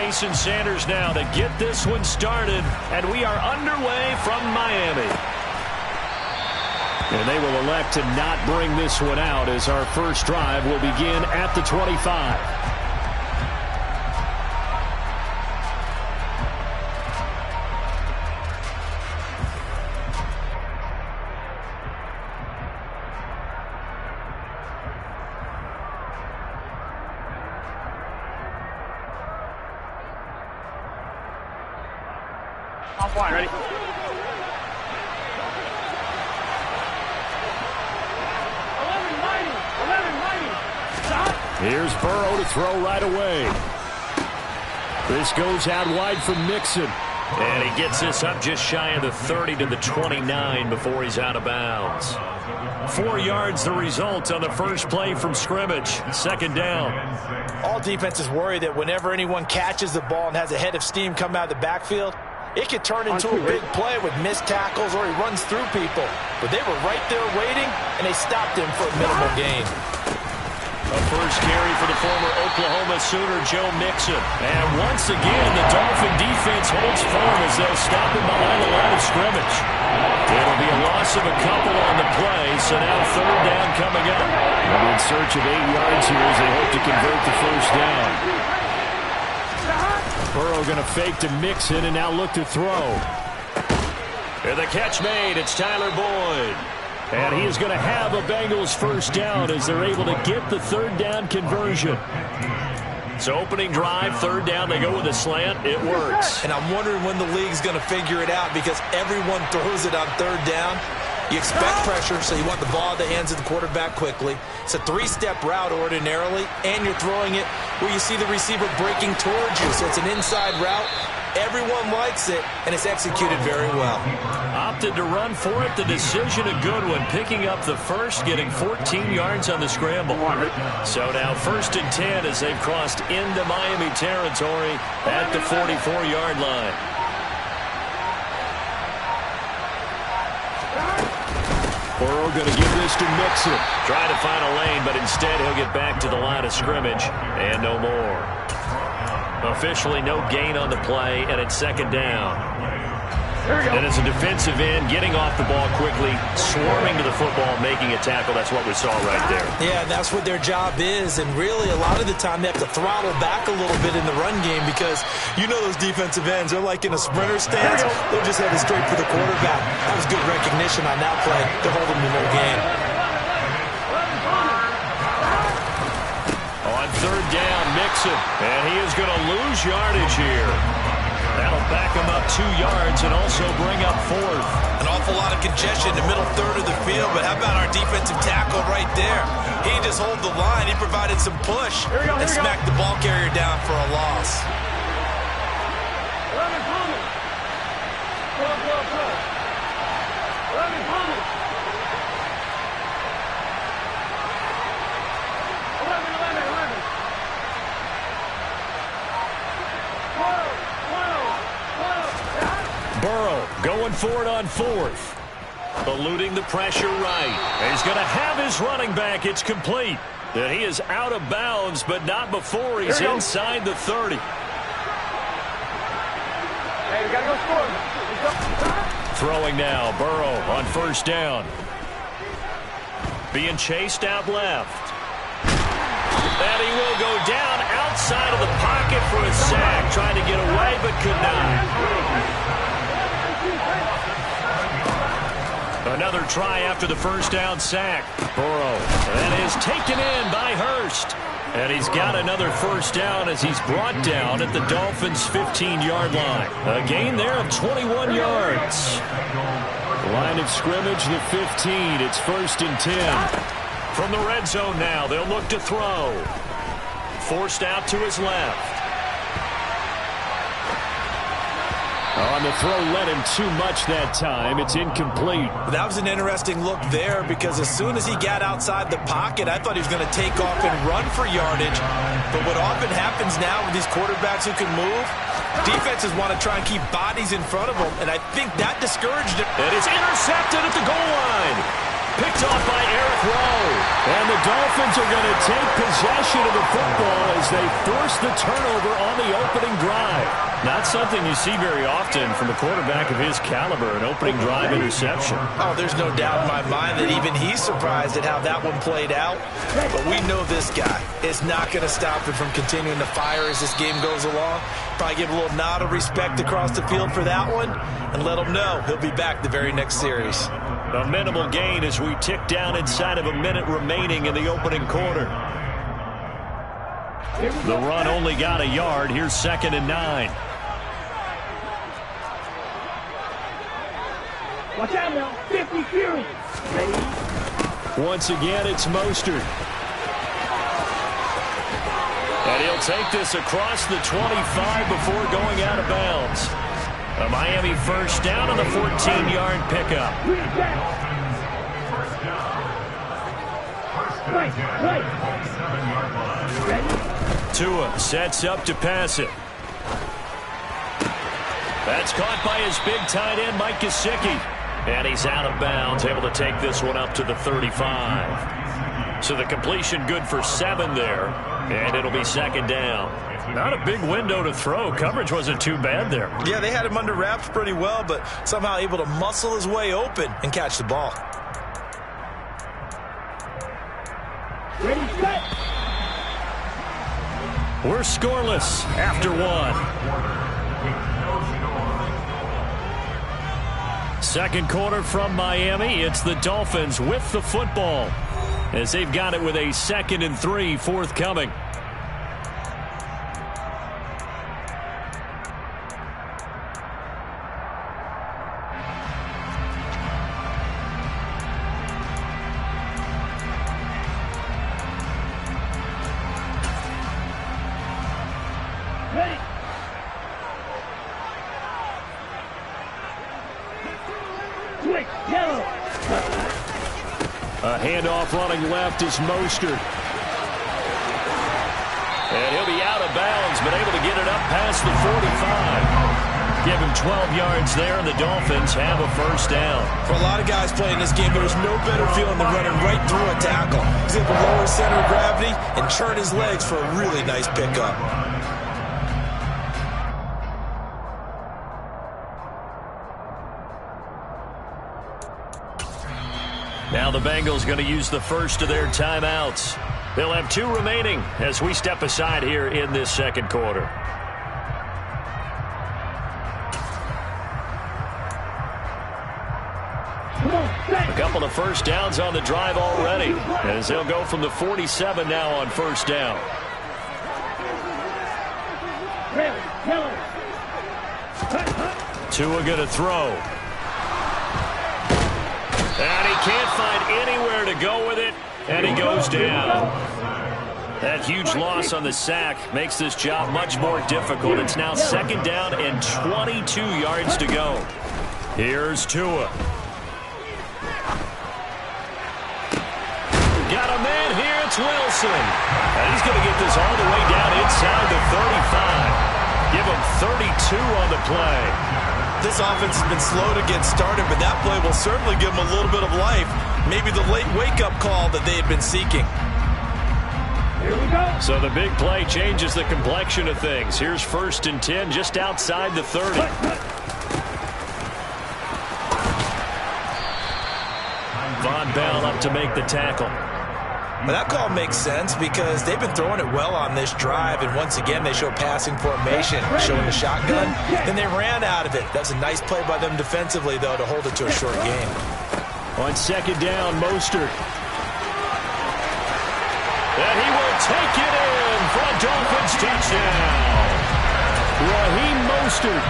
Jason Sanders now to get this one started, and we are underway from Miami. And they will elect to not bring this one out as our first drive will begin at the 25. Offline, ready? Here's Burrow to throw right away. This goes out wide from Mixon. And he gets this up just shy of the 30 to the 29 before he's out of bounds. 4 yards the result on the first play from scrimmage. Second down. All defenses worry that whenever anyone catches the ball and has a head of steam come out of the backfield, it could turn into a big play with missed tackles or he runs through people. But they were right there waiting, and they stopped him for a minimal gain. A first carry for the former Oklahoma Sooner, Joe Mixon. And once again, the Dolphin defense holds firm as they'll stop him behind the line of scrimmage. It'll be a loss of a couple on the play, so now third down coming up. And in search of 8 yards here as they hope to convert the first down. Burrow going to fake to Mixon and now look to throw. And the catch made. It's Tyler Boyd. And he is going to have a Bengals first down as they're able to get the third down conversion. So opening drive, third down, they go with a slant. It works. And I'm wondering when the league's going to figure it out because everyone throws it on third down. You expect pressure, so you want the ball in the hands of the quarterback quickly. It's a three-step route ordinarily, and you're throwing it where you see the receiver breaking towards you. So it's an inside route. Everyone likes it, and it's executed very well. Opted to run for it. The decision a good one. Picking up the first, getting 14 yards on the scramble. So now 1st and 10 as they've crossed into Miami territory at the 44-yard line. Burrow going to give this to Mixon. Trying to find a lane, but instead he'll get back to the line of scrimmage and no more. Officially no gain on the play, and it's second down. And as a defensive end, getting off the ball quickly, swarming to the football, making a tackle. That's what we saw right there. Yeah, that's what their job is. And really, a lot of the time, they have to throttle back a little bit in the run game because you know those defensive ends, they're like in a sprinter stance. They're just headed straight for the quarterback. That was good recognition on that play to hold them to no gain. On third down, Mixon. And he is going to lose yardage here. That'll back him up 2 yards and also bring up fourth. An awful lot of congestion in the middle third of the field, but how about our defensive tackle right there? He just hold the line. He provided some push and smacked the ball carrier down for a loss. Burrow going for it on fourth. Eluding the pressure right. And he's going to have his running back. It's complete. And he is out of bounds, but not before he's inside the 30. Hey, we got to go score. Throwing now, Burrow on first down. Being chased out left. And he will go down outside of the pocket for a sack. Trying to get away, but could not. Another try after the first down sack. Burrow. That is taken in by Hurst. And he's got another first down as he's brought down at the Dolphins' 15-yard line. A gain there of 21 yards. Line of scrimmage, the 15. It's 1st and 10. From the red zone now, they'll look to throw. Forced out to his left. On the throw, led him too much that time. It's incomplete. That was an interesting look there because as soon as he got outside the pocket, I thought he was going to take off and run for yardage. But what often happens now with these quarterbacks who can move, defenses want to try and keep bodies in front of them, and I think that discouraged him. And it's intercepted at the goal line. picked off by Eric Rowe. And the Dolphins are going to take possession of the football as they force the turnover on the opening drive. Not something you see very often from a quarterback of his caliber, an opening drive interception. Oh, there's no doubt in my mind that even he's surprised at how that one played out. But we know this guy is not going to stop him from continuing to fire as this game goes along. Probably give a little nod of respect across the field for that one and let him know he'll be back the very next series. A minimal gain as we tick down inside of a minute remaining in the opening quarter. The run only got a yard. Here's 2nd and 9. Watch out now. 50 Fury. Once again, it's Mostert. And he'll take this across the 25 before going out of bounds. A Miami first down on the 14-yard pickup. Tua sets up to pass it. That's caught by his big tight end, Mike Gesicki. And he's out of bounds, able to take this one up to the 35. So the completion good for 7 there, and it'll be 2nd down. Not a big window to throw. Coverage wasn't too bad there. Yeah, they had him under wraps pretty well, but somehow able to muscle his way open and catch the ball. Ready, set. We're scoreless after 1. Second quarter from Miami. It's the Dolphins with the football as they've got it with a 2nd and 3 forthcoming. A handoff running left is Mostert. And he'll be out of bounds, but able to get it up past the 45. Give him 12 yards there, and the Dolphins have a first down. For a lot of guys playing this game, there's no better feeling than running right through a tackle. He's able to lower his center of gravity and churn his legs for a really nice pickup. Now the Bengals going to use the first of their timeouts. They'll have 2 remaining as we step aside here in this second quarter. A couple of first downs on the drive already as they'll go from the 47 now on first down. Tua going to throw. And he can't find anywhere to go with it, and he goes down. That huge loss on the sack makes this job much more difficult. It's now 2nd down and 22 yards to go. Here's Tua. Got a man here, it's Wilson. And he's going to get this all the way down inside the 35. Give him 32 on the play. This offense has been slow to get started, but that play will certainly give them a little bit of life. Maybe the late wake-up call that they had been seeking. Here we go. So the big play changes the complexion of things. Here's 1st and 10 just outside the 30. Von Bell up to make the tackle. But that call makes sense because they've been throwing it well on this drive, and once again they show passing formation, showing the shotgun. Then they ran out of it. That's a nice play by them defensively, though, to hold it to a short game. On 2nd down, Mostert. And he will take it in for a Dolphins touchdown. Raheem Mostert,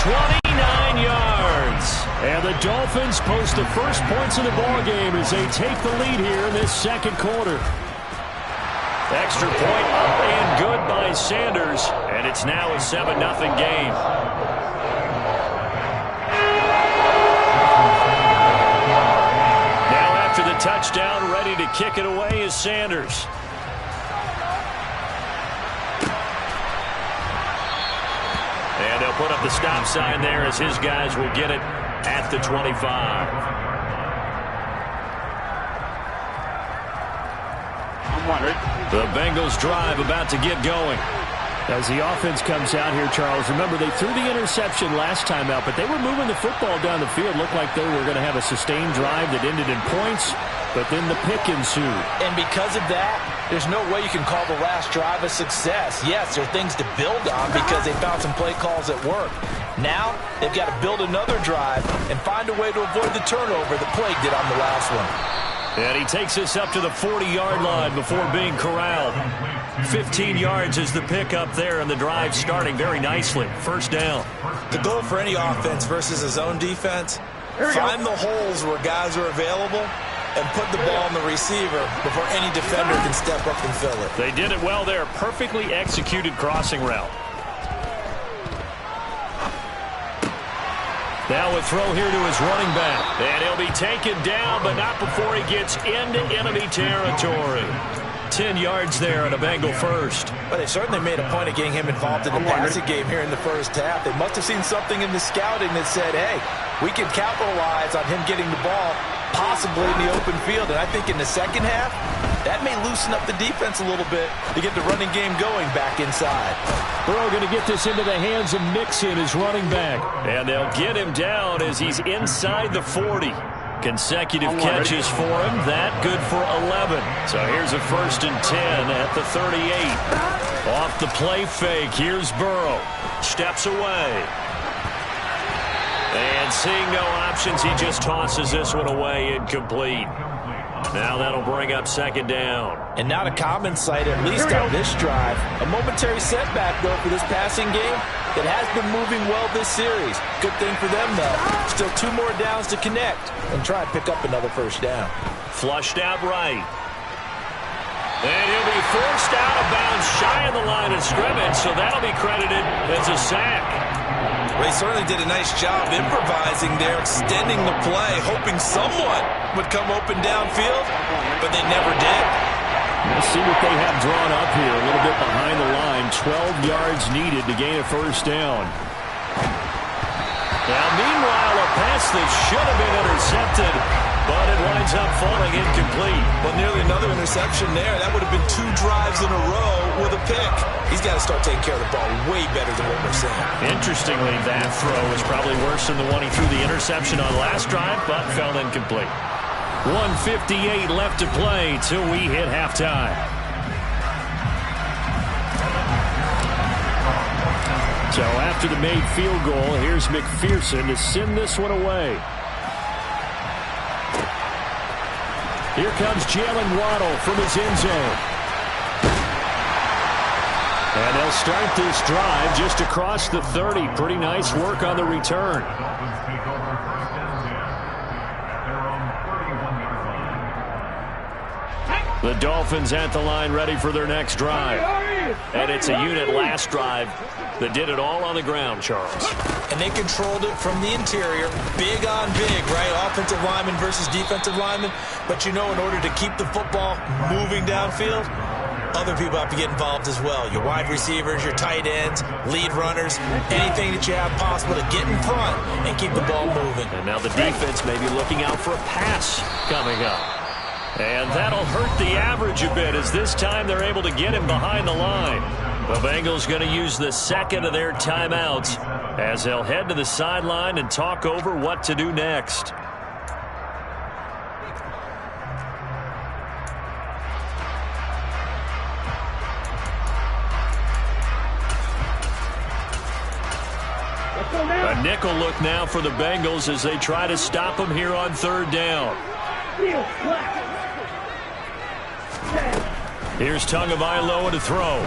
29 yards. And the Dolphins post the first points of the ballgame as they take the lead here in this second quarter. Extra point up and good by Sanders. And it's now a 7-0 game. Now after the touchdown, ready to kick it away is Sanders. And they'll put up the stop sign there as his guys will get it at the 25. The Bengals drive about to get going. As the offense comes out here, Charles, remember they threw the interception last time out, but they were moving the football down the field. Looked like they were going to have a sustained drive that ended in points, but then the pick ensued. And because of that, there's no way you can call the last drive a success. Yes, there are things to build on because they found some play calls that work. Now, they've got to build another drive and find a way to avoid the turnover the play did on the last one. And he takes us up to the 40-yard line before being corralled. 15 yards is the pick up there, and the drive starting very nicely. First down. The goal for any offense versus a zone defense, find the holes where guys are available and put the ball on the receiver before any defender can step up and fill it. They did it well there. Perfectly executed crossing route. Now a throw here to his running back. And he'll be taken down, but not before he gets into enemy territory. 10 yards there on a Bengal first. But they certainly made a point of getting him involved in the passing game here in the first half. They must have seen something in the scouting that said, hey, we can capitalize on him getting the ball possibly in the open field. And I think in the second half, that may loosen up the defense a little bit to get the running game going back inside. Burrow going to get this into the hands of Mixon, his running back. And they'll get him down as he's inside the 40. Consecutive catches for him. That good for 11. So here's a 1st and 10 at the 38. Off the play fake. Here's Burrow. Steps away. And seeing no options, he just tosses this one away incomplete. Now that'll bring up 2nd down. And not a common sight, at least on this drive. A momentary setback, though, for this passing game that has been moving well this series. Good thing for them, though. Still 2 more downs to connect and try and pick up another 1st down. Flushed out right. And he'll be forced out of bounds shy of the line of scrimmage, so that'll be credited as a sack. Well, he certainly did a nice job improvising there, extending the play, hoping someone would come open downfield, but they never did. Let's see what they have drawn up here. A little bit behind the line. 12 yards needed to gain a 1st down. Now, meanwhile, a pass that should have been intercepted, but it winds up falling incomplete. Well, nearly another interception there. That would have been 2 drives in a row with a pick. He's got to start taking care of the ball way better than what we're seeing. Interestingly, that throw was probably worse than the one he threw the interception on last drive, but fell incomplete. 1:58 left to play till we hit halftime. So after the made field goal, here's McPherson to send this one away. Here comes Jalen Waddle from his end zone. And they'll start this drive just across the 30. Pretty nice work on the return. The Dolphins at the line ready for their next drive. And it's a unit last drive that did it all on the ground, Charles. And they controlled it from the interior. Big on big, right? Offensive lineman versus defensive lineman. But, you know, in order to keep the football moving downfield, other people have to get involved as well. Your wide receivers, your tight ends, lead runners, anything that you have possible to get in front and keep the ball moving. And now the defense may be looking out for a pass coming up. And that'll hurt the average a bit as this time they're able to get him behind the line. The Bengals going to use the 2nd of their timeouts as they'll head to the sideline and talk over what to do next. A nickel look now for the Bengals as they try to stop him here on 3rd down. Here's Tagovailoa to throw.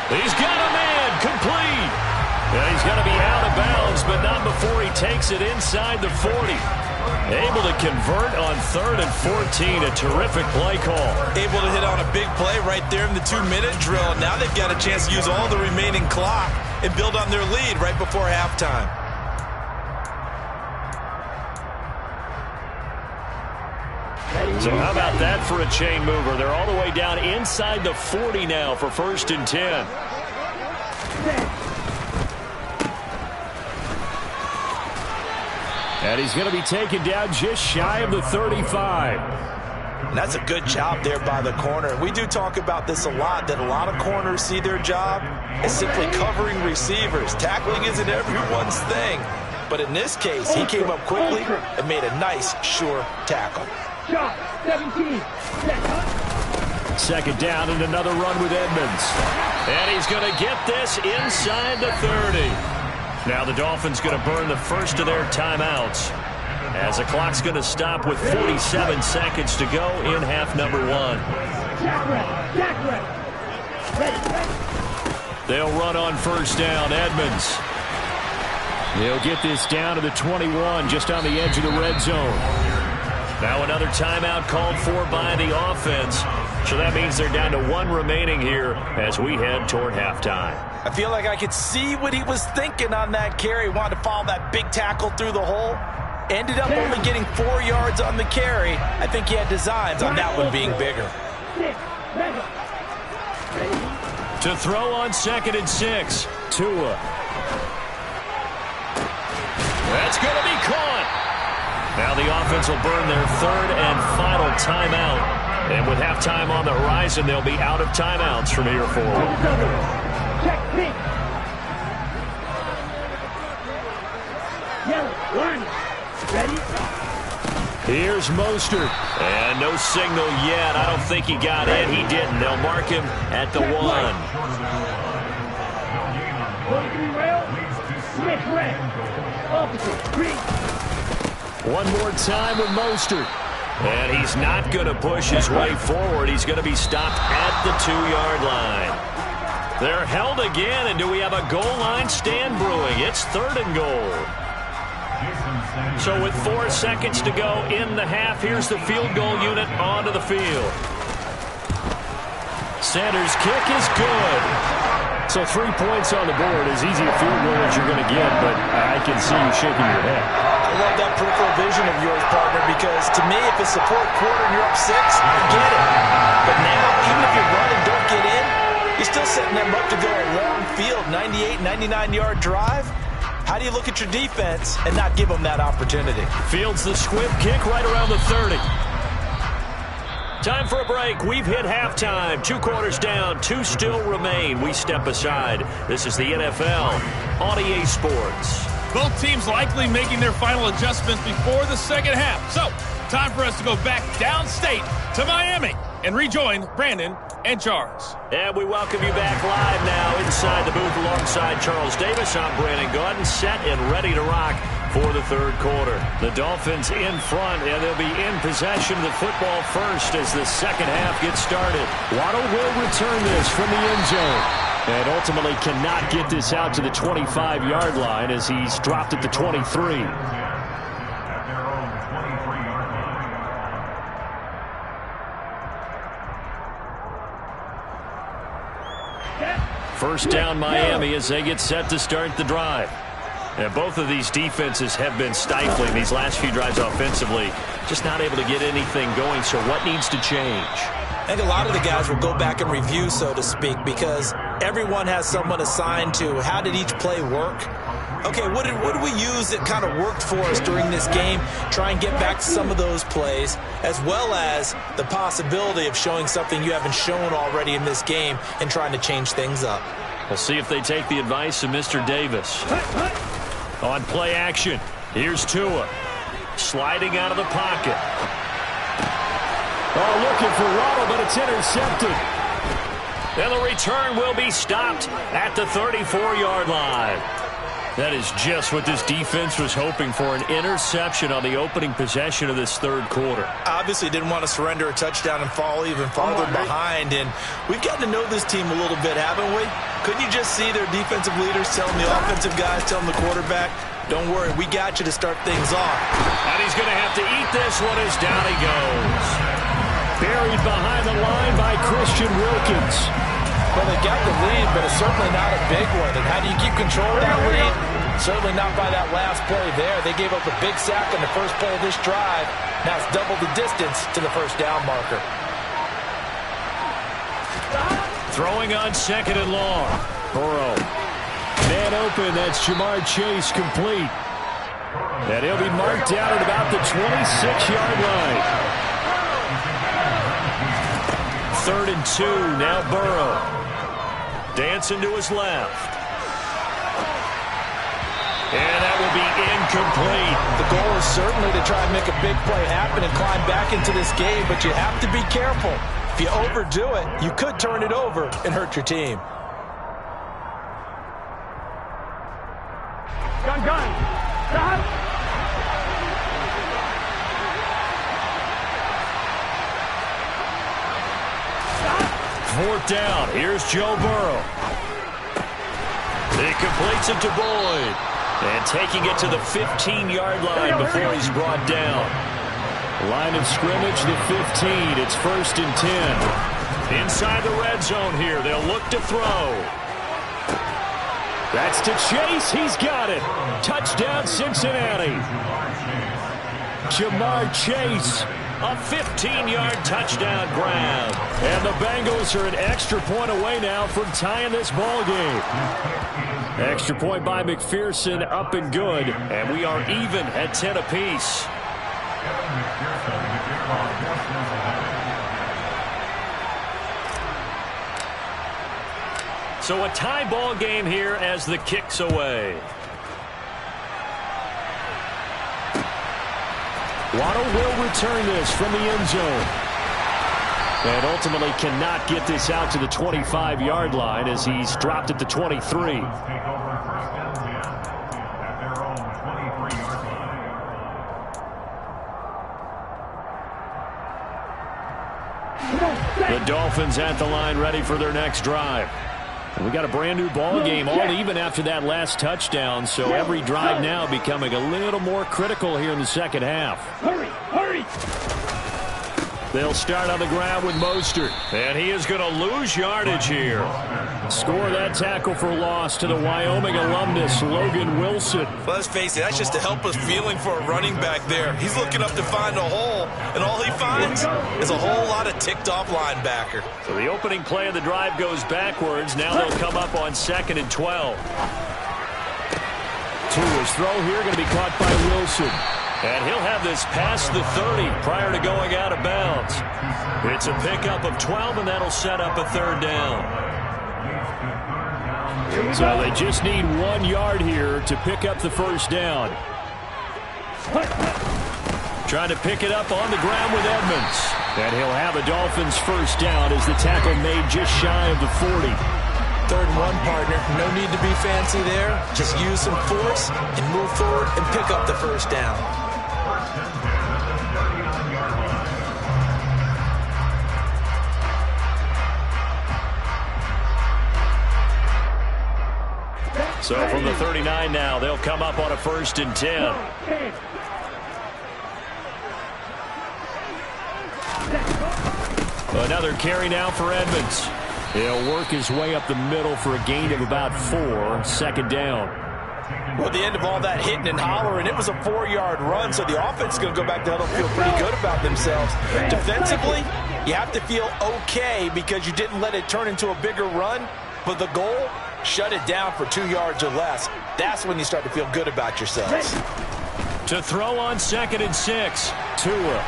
He's got a man, complete. And he's going to be out of bounds, but not before he takes it inside the 40. Able to convert on 3rd and 14. A terrific play call. Able to hit on a big play right there in the 2-minute drill. Now they've got a chance to use all the remaining clock and build on their lead right before halftime. So how about that for a chain mover? They're all the way down inside the 40 now for 1st and 10. And he's going to be taken down just shy of the 35. And that's a good job there by the corner. We do talk about this a lot, that a lot of corners see their job as simply covering receivers. Tackling isn't everyone's thing. But in this case, he came up quickly and made a nice, sure tackle. Shot, 17. Second down and another run with Edmonds. And he's going to get this inside the 30. Now the Dolphins going to burn the first of their timeouts, as the clock's going to stop with 47 seconds to go in half number 1. They'll run on first down. Edmonds. He'll get this down to the 21, just on the edge of the red zone. Now another timeout called for by the offense. So that means they're down to 1 remaining here as we head toward halftime. I feel like I could see what he was thinking on that carry. Wanted to follow that big tackle through the hole. Ended up only getting 4 yards on the carry. I think he had designs on that one being bigger. To throw on 2nd and 6. Tua. That's going to be caught. Now the offense will burn their 3rd and final timeout. And with halftime on the horizon, they'll be out of timeouts from here forward. Check pink. Yellow, line. Ready? Here's Mostert. And no signal yet. I don't think he got in. He didn't. They'll mark him at the 1. Smith red. Officer, green. One more time with Mostert. And he's not going to push his way forward. He's going to be stopped at the 2-yard line. They're held again, and do we have a goal line stand brewing? It's 3rd and goal. So with 4 seconds to go in the half, here's the field goal unit onto the field. Sanders' kick is good. So 3 points on the board, as easy a field goal as you're going to get, but I can see you shaking your head. I love that peripheral vision of yours, partner, because to me, if it's the 4th quarter and you're up 6, I get it. But now, even if you run and don't get in, you're still setting them up to go a long field, 98, 99-yard drive. How do you look at your defense and not give them that opportunity? Fields the squib kick right around the 30. Time for a break. We've hit halftime. 2 quarters down. 2 still remain. We step aside. This is the NFL on EA Sports. Both teams likely making their final adjustments before the second half. So, time for us to go back downstate to Miami and rejoin Brandon and Charles. And we welcome you back live now inside the booth alongside Charles Davis. I'm Brandon Gaudin, set and ready to rock for the 3rd quarter. The Dolphins in front, and they'll be in possession of the football first as the second half gets started. Waddle will return this from the end zone, and ultimately cannot get this out to the 25-yard line as he's dropped at the 23. First down Miami as they get set to start the drive. And both of these defenses have been stifling these last few drives offensively. Just not able to get anything going, so what needs to change? I think a lot of the guys will go back and review, so to speak, because everyone has someone assigned to how did each play work. Okay, what did we use that kind of worked for us during this game? Try and get back to some of those plays, as well as the possibility of showing something you haven't shown already in this game and trying to change things up. We'll see if they take the advice of Mr. Davis. On play action, here's Tua. Sliding out of the pocket. Oh, looking for Waddle, but it's intercepted. And the return will be stopped at the 34-yard line. That is just what this defense was hoping for, an interception on the opening possession of this 3rd quarter. Obviously didn't want to surrender a touchdown and fall even farther behind, and we've gotten to know this team a little bit, haven't we? Couldn't you just see their defensive leaders telling the offensive guys, telling the quarterback, don't worry, we got you to start things off. And he's going to have to eat this one as down he goes. Buried behind the line by Christian Wilkins. Well, they got the lead, but it's certainly not a big one. And how do you keep control of that lead? Certainly not by that last play there. They gave up a big sack on the first play of this drive. Now it's double the distance to the first down marker. Throwing on 2nd and long. Burrow. Man open, that's Jamar Chase complete. And he'll be marked down at about the 26-yard line. 3rd and 2, now Burrow. Dancing to his left. And that will be incomplete. The goal is certainly to try and make a big play happen and climb back into this game, but you have to be careful. If you overdo it, you could turn it over and hurt your team. Gun. Stop. 4th down. Here's Joe Burrow. He completes it to Boyd. And taking it to the 15-yard line before he's brought down. Line of scrimmage, the 15. It's 1st and 10. Inside the red zone here. They'll look to throw. That's to Chase. He's got it. Touchdown, Cincinnati. Jamar Chase. A 15-yard touchdown grab. And the Bengals are an extra point away now from tying this ball game. Extra point by McPherson, up and good. And we are even at 10 apiece. So a tie ball game here as the kick's away. Waddle will return this from the end zone. And ultimately cannot get this out to the 25-yard line as he's dropped at the 23. The Dolphins at the line ready for their next drive. And we got a brand new ball game, all even after that last touchdown. So every drive now becoming a little more critical here in the second half. Hurry. They'll start on the ground with Mostert. And he is going to lose yardage here. Score that tackle for loss to the Wyoming alumnus, Logan Wilson. Well, let's face it, that's just a helpless feeling for a running back there. He's looking up to find a hole, and all he finds is a whole lot of ticked-off linebacker. So the opening play of the drive goes backwards. Now they'll come up on 2nd and 12. Tua's throw here going to be caught by Wilson. And he'll have this past the 30 prior to going out of bounds. It's a pickup of 12, and that'll set up a 3rd down. So they just need 1 yard here to pick up the 1st down. Trying to pick it up on the ground with Edmonds. And he'll have a Dolphins 1st down as the tackle made just shy of the 40. 3rd and 1, partner. No need to be fancy there. Just use some force and move forward and pick up the 1st down. So from the 39 now, they'll come up on a 1st and 10. Another carry now for Edmonds. He'll work his way up the middle for a gain of about 4, 2nd down. Well, at the end of all that hitting and hollering, it was a 4-yard run, so the offense is going to go back to huddle and feel pretty good about themselves. Defensively, you have to feel okay because you didn't let it turn into a bigger run, but the goal, shut it down for 2 yards or less. That's when you start to feel good about yourselves. To throw on 2nd and 6, Tua.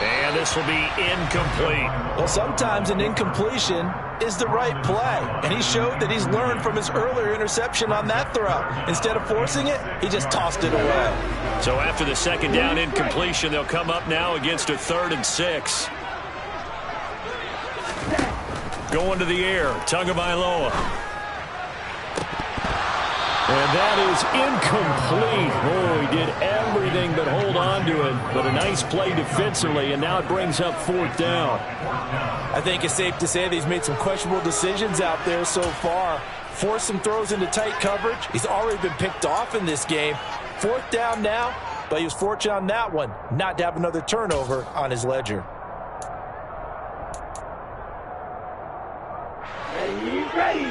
And this will be incomplete. Well, sometimes an incompletion is the right play. And he showed that he's learned from his earlier interception on that throw. Instead of forcing it, he just tossed it away. So after the 2nd down incompletion, they'll come up now against a 3rd and 6. Going to the air, Tagovailoa. And that is incomplete. Oh, he did everything but hold on to it. But a nice play defensively, and now it brings up 4th down. I think it's safe to say that he's made some questionable decisions out there so far. Forced some throws into tight coverage. He's already been picked off in this game. 4th down now, but he was fortunate on that one not to have another turnover on his ledger. Ready.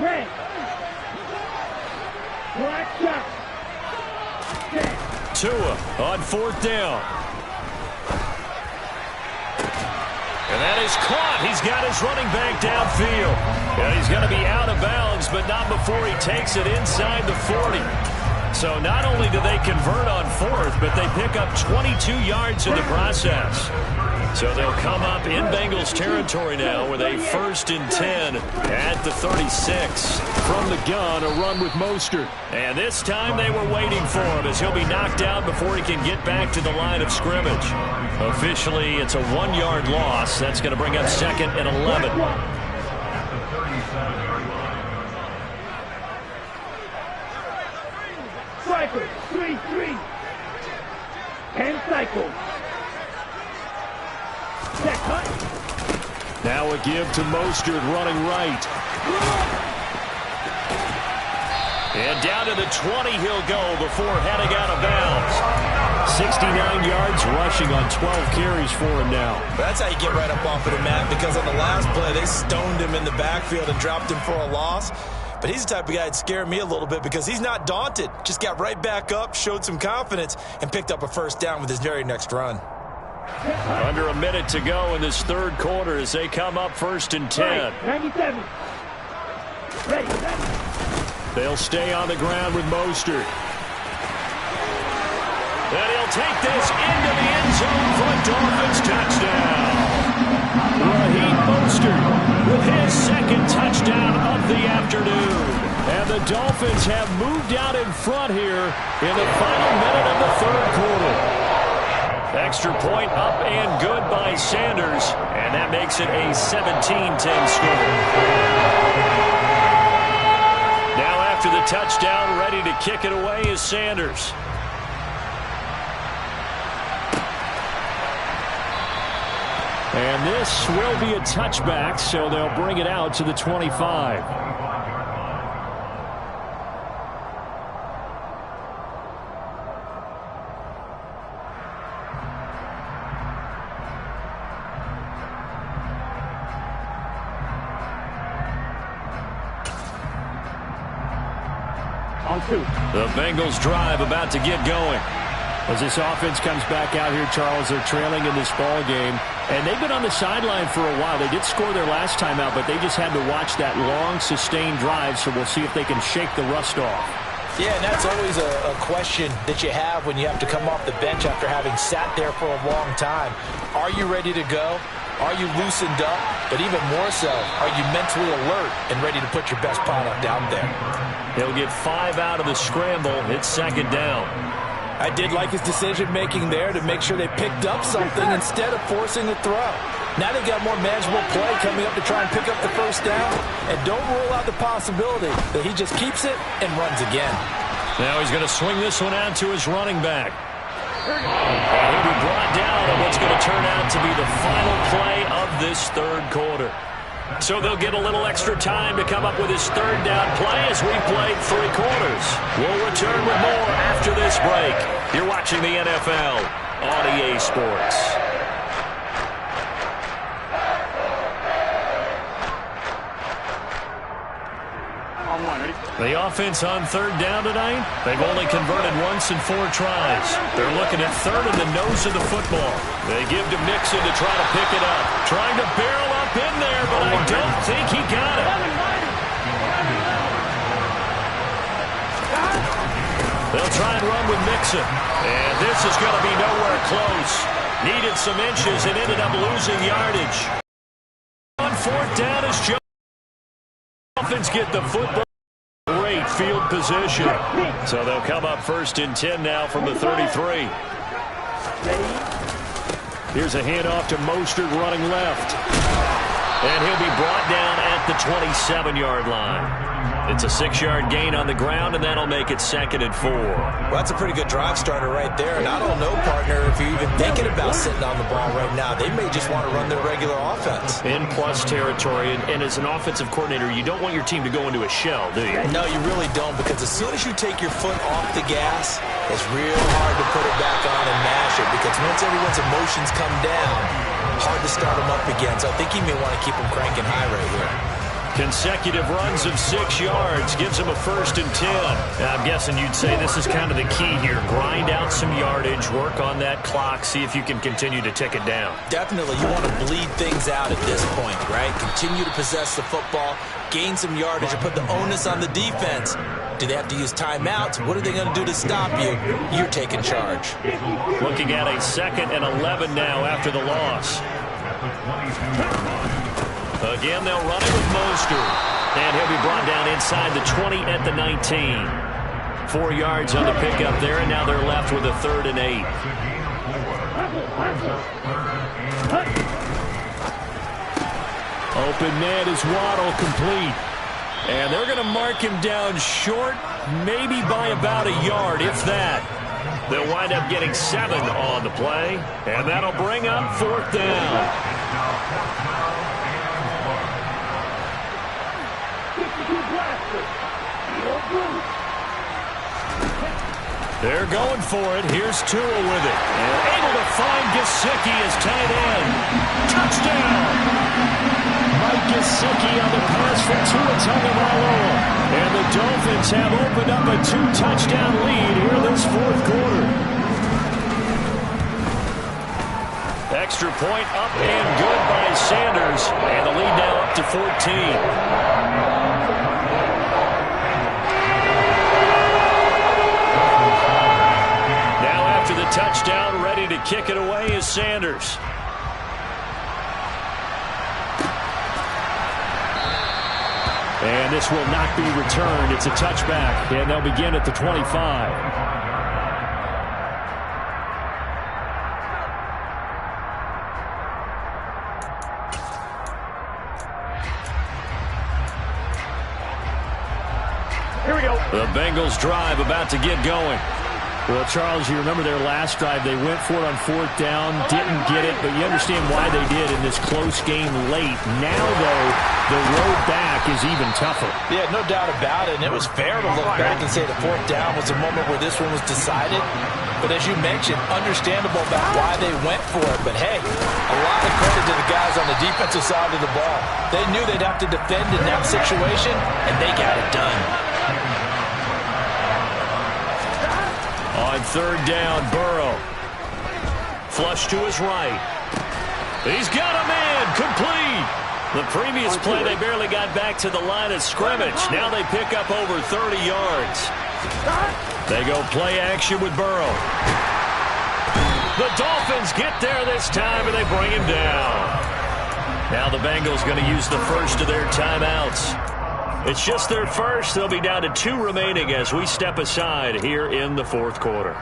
Red. Black shot. Tua on 4th down. And that is caught. He's got his running back downfield. And he's going to be out of bounds, but not before he takes it inside the 40. So not only do they convert on fourth, but they pick up 22 yards in the process. So they'll come up in Bengals territory now with a 1st and 10 at the 36. From the gun, a run with Mostert. And this time they were waiting for him as he'll be knocked out before he can get back to the line of scrimmage. Officially, it's a 1-yard loss. That's going to bring up 2nd and 11. Striker, 3-3. 10 cycles. Now a give to Mostert running right. And down to the 20 he'll go before heading out of bounds. 69 yards rushing on 12 carries for him now. That's how you get right up off of the mat, because on the last play they stoned him in the backfield and dropped him for a loss. But he's the type of guy that scared me a little bit because he's not daunted. Just got right back up, showed some confidence, and picked up a 1st down with his very next run. Under a minute to go in this 3rd quarter as they come up 1st and 10. 97. Ready. They'll stay on the ground with Mostert. And he'll take this into the end zone for a Dolphins touchdown. Raheem Mostert with his 2nd touchdown of the afternoon. And the Dolphins have moved out in front here in the final minute of the 3rd quarter. Extra point up and good by Sanders, and that makes it a 17-10 score. Now after the touchdown, ready to kick it away is Sanders. And this will be a touchback, so they'll bring it out to the 25. The Bengals drive about to get going. As this offense comes back out here, Charles, they're trailing in this ball game. And they've been on the sideline for a while. They did score their last time out, but they just had to watch that long, sustained drive, so we'll see if they can shake the rust off. Yeah, and that's always a question that you have when you have to come off the bench after having sat there for a long time. Are you ready to go? Are you loosened up? But even more so, are you mentally alert and ready to put your best product out there? He'll get 5 out of the scramble. It's 2nd down. I did like his decision-making there to make sure they picked up something instead of forcing a throw. Now they've got more manageable play coming up to try and pick up the 1st down. And don't rule out the possibility that he just keeps it and runs again. Now he's going to swing this one out to his running back. And he'll be brought down on what's going to turn out to be the final play of this 3rd quarter. So they'll get a little extra time to come up with his 3rd down play as we played 3 quarters. We'll return with more after this break. You're watching the NFL on EA Sports. The offense on 3rd down tonight, they've only converted once in 4 tries. They're looking at 3rd in the nose of the football. They give to Mixon to try to pick it up. Trying to barrel up in there, but I don't think he got it. They'll try and run with Mixon. And this is going to be nowhere close. Needed some inches and ended up losing yardage. On 4th down is Joe. Dolphins get the football. Great field position. So they'll come up 1st and 10 now from the 33. Here's a handoff to Mostert running left. And he'll be brought down at the 27-yard line. It's a 6-yard gain on the ground, and that'll make it 2nd and 4. Well, that's a pretty good drive starter right there. And I don't know, partner, if you're even thinking about sitting on the ball right now. They may just want to run their regular offense. In plus territory, and as an offensive coordinator, you don't want your team to go into a shell, do you? No, you really don't, because as soon as you take your foot off the gas, it's real hard to put it back on and mash it, because once everyone's emotions come down, hard to start them up again. So I think he may want to keep them cranking high right here. Consecutive runs of 6 yards gives him a 1st and 10. I'm guessing you'd say this is kind of the key here. Grind out some yardage, work on that clock, see if you can continue to tick it down. Definitely, you want to bleed things out at this point, right? Continue to possess the football, gain some yardage, and put the onus on the defense. Do they have to use timeouts? What are they going to do to stop you? You're taking charge. Looking at a 2nd and 11 now after the loss. Again, they'll run it with Mostert. And he'll be brought down inside the 20 at the 19. 4 yards on the pickup there, and now they're left with a 3rd and 8. Open man is Waddle, complete. And they're going to mark him down short, maybe by about a yard, if that. They'll wind up getting 7 on the play, and that'll bring up 4th down. They're going for it. Here's Tua with it. And able to find Gesicki as tight end. Touchdown! Mike Gesicki on the pass from Tua Tagovailoa. And the Dolphins have opened up a 2-touchdown lead here this 4th quarter. Extra point up and good by Sanders. And the lead now up to 14. Touchdown, ready to kick it away is Sanders. And this will not be returned. It's a touchback, and they'll begin at the 25. Here we go. The Bengals drive about to get going. Well, Charles, you remember their last drive. They went for it on 4th down, didn't get it, but you understand why they did in this close game late. Now, though, the road back is even tougher. Yeah, no doubt about it, and it was fair to look back and say the 4th down was a moment where this one was decided. But as you mentioned, understandable about why they went for it. But, hey, a lot of credit to the guys on the defensive side of the ball. They knew they'd have to defend in that situation, and they got it done. On 3rd down, Burrow. Flush to his right. He's got a man, complete. The previous play, they barely got back to the line of scrimmage. Now they pick up over 30 yards. They go play action with Burrow. The Dolphins get there this time, and they bring him down. Now the Bengals going to use the first of their timeouts. It's just their first. They'll be down to 2 remaining as we step aside here in the 4th quarter.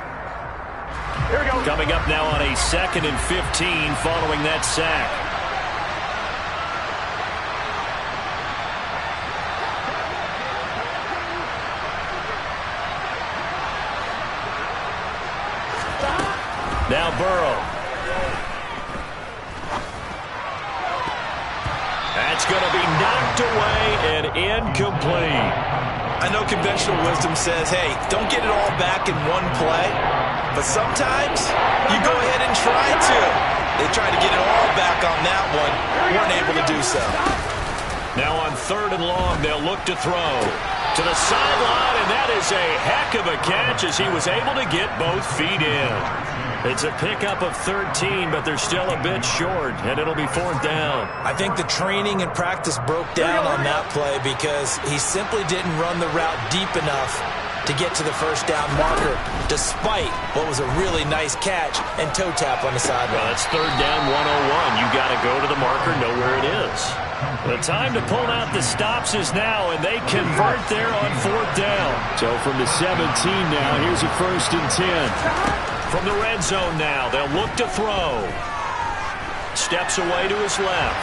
Here we go. Coming up now on a 2nd and 15 following that sack. Now Burrow. That's going to be knocked away and incomplete. I know conventional wisdom says, hey, don't get it all back in one play. But sometimes you go ahead and try to. They tried to get it all back on that one. Weren't able to do so. Now on 3rd and long, they'll look to throw. To the sideline, and that is a heck of a catch as he was able to get both feet in. It's a pickup of 13, but they're still a bit short, and it'll be 4th down. I think the training and practice broke down on that play because he simply didn't run the route deep enough to get to the 1st down marker, despite what was a really nice catch and toe tap on the sideline. Well, that's 3rd down 101. You got to go to the marker, know where it is. The time to pull out the stops is now, and they convert there on 4th down. So from the 17 now, here's a 1st and 10. From the red zone now, they'll look to throw. Steps away to his left.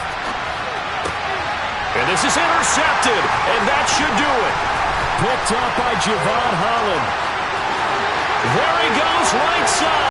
And this is intercepted, and that should do it. Picked up by Javon Holland. There he goes, right side.